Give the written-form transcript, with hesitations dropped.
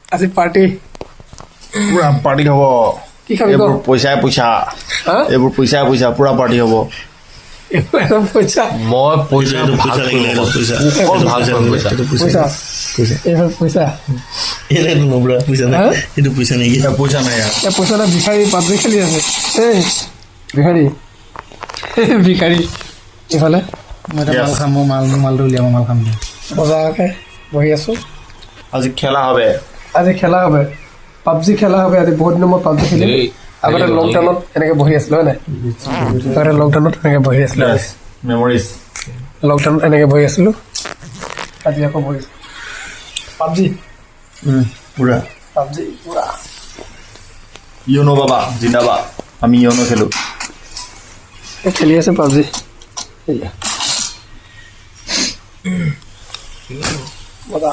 আজি পাৰ্টি পুৰা পাৰ্টি হ'ব কি খাবি এইবোৰ পইচা এইবোৰ পইচা পুৰা পাৰ্টি হ'ব পইচা মই পইচা পইচা লাগিলে পইচা পইচা এইবোৰ পইচা এইটো নবৰা পইচা নাই এইটো পইচা নেকি পইচা নাই এই পইচা এটা ভিখাৰী পাবজি খেলি আছে এই ভিখাৰী ভিখাৰী এইফালে মই এটা মাল খাম মালটো উলিয়াম মাল খাম বজাৰকে বহি আছোঁ আজি খেলা হবে আজি খেলা হবে পাবজি খেলা হবে আজি বহুত দিনৰ মই পাবজি খেলিম আগতে লকডাউনত এনেকৈ বহি আছিলোঁ হয় নাই আগতে লকডাউনত এনেকৈ বহি আছিলোঁ মেমৰিজ লকডাউনত এনেকৈ বহি আছিলোঁ আজি আকৌ বহিছোঁ পাবজি পুৰা পাবজি পুৰা ইয়নো বাবা জিন্দাবাদ আমি ইয়নো খেলো খেলি আছে পাবজি মজা